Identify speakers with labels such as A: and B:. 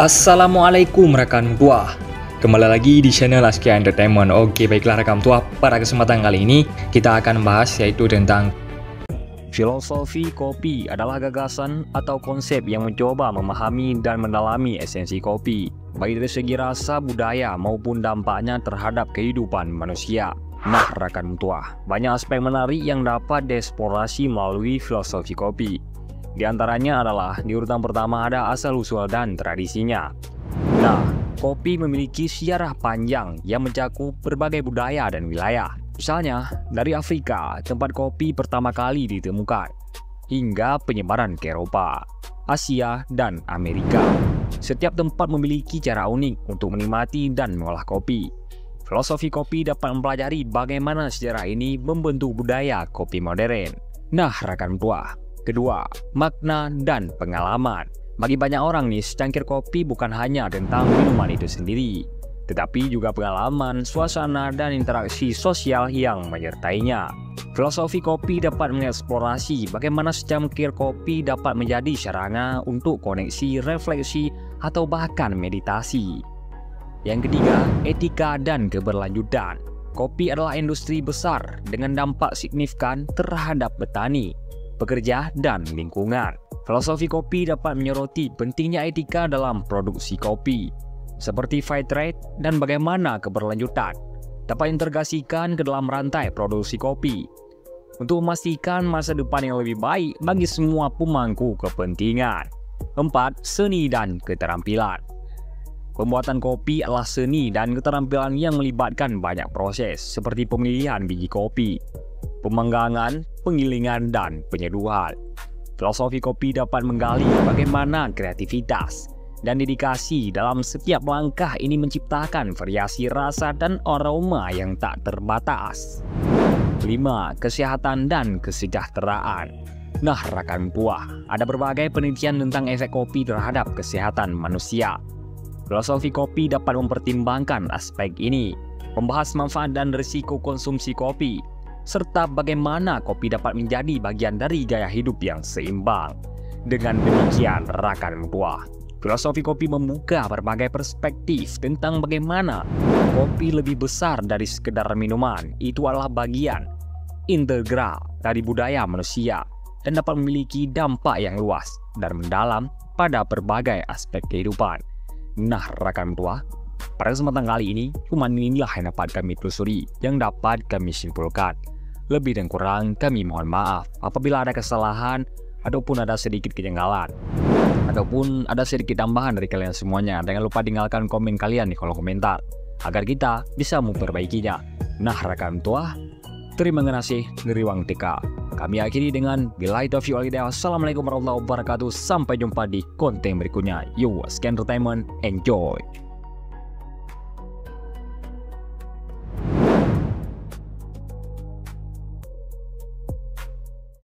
A: Assalamualaikum rekan tua. Kembali lagi di channel Askia Entertainment. Oke, baiklah rekan tua, pada kesempatan kali ini kita akan bahas yaitu tentang filosofi kopi adalah gagasan atau konsep yang mencoba memahami dan mendalami esensi kopi, baik dari segi rasa, budaya maupun dampaknya terhadap kehidupan manusia. Nah, rekan tua, banyak aspek menarik yang dapat dieksplorasi melalui filosofi kopi. Di antaranya adalah di urutan pertama ada asal-usul dan tradisinya. Nah, kopi memiliki sejarah panjang yang mencakup berbagai budaya dan wilayah. Misalnya, dari Afrika, tempat kopi pertama kali ditemukan, hingga penyebaran ke Eropa, Asia, dan Amerika. Setiap tempat memiliki cara unik untuk menikmati dan mengolah kopi. Filosofi kopi dapat mempelajari bagaimana sejarah ini membentuk budaya kopi modern. Nah, rekan tua, kedua, makna dan pengalaman. Bagi banyak orang nih, secangkir kopi bukan hanya tentang minuman itu sendiri, tetapi juga pengalaman, suasana, dan interaksi sosial yang menyertainya. Filosofi kopi dapat mengeksplorasi bagaimana secangkir kopi dapat menjadi sarana untuk koneksi, refleksi, atau bahkan meditasi. Yang ketiga, etika dan keberlanjutan. Kopi adalah industri besar dengan dampak signifikan terhadap petani, pekerja, dan lingkungan. Filosofi kopi dapat menyoroti pentingnya etika dalam produksi kopi, seperti fair trade dan bagaimana keberlanjutan dapat integrasikan ke dalam rantai produksi kopi untuk memastikan masa depan yang lebih baik bagi semua pemangku kepentingan. 4. Seni dan keterampilan. Pembuatan kopi adalah seni dan keterampilan yang melibatkan banyak proses seperti pemilihan biji kopi, pemanggangan, penggilingan, dan penyeduhan. Filosofi kopi dapat menggali bagaimana kreativitas dan dedikasi dalam setiap langkah ini menciptakan variasi rasa dan aroma yang tak terbatas. 5. Kesehatan dan kesejahteraan. Nah, rekan tua, ada berbagai penelitian tentang efek kopi terhadap kesehatan manusia. Filosofi kopi dapat mempertimbangkan aspek ini, membahas manfaat dan risiko konsumsi kopi, serta bagaimana kopi dapat menjadi bagian dari gaya hidup yang seimbang. Dengan demikian, rekan tua, filosofi kopi membuka berbagai perspektif tentang bagaimana kopi lebih besar dari sekedar minuman. Itu adalah bagian integral dari budaya manusia dan dapat memiliki dampak yang luas dan mendalam pada berbagai aspek kehidupan. Nah, rekan tua, pada kesempatan kali ini, cuma inilah yang dapat kami telusuri, yang dapat kami simpulkan. Lebih dan kurang, kami mohon maaf apabila ada kesalahan, ataupun ada sedikit kejanggalan, ataupun ada sedikit tambahan dari kalian semuanya. Jangan lupa tinggalkan komen kalian di kolom komentar, agar kita bisa memperbaikinya. Nah, rekan tua, terima kasih dari Wang TK. Kami akhiri dengan billahi taufiq wal hidayah. Assalamualaikum warahmatullahi wabarakatuh. Sampai jumpa di konten berikutnya. Yo, Askia Entertainment, enjoy.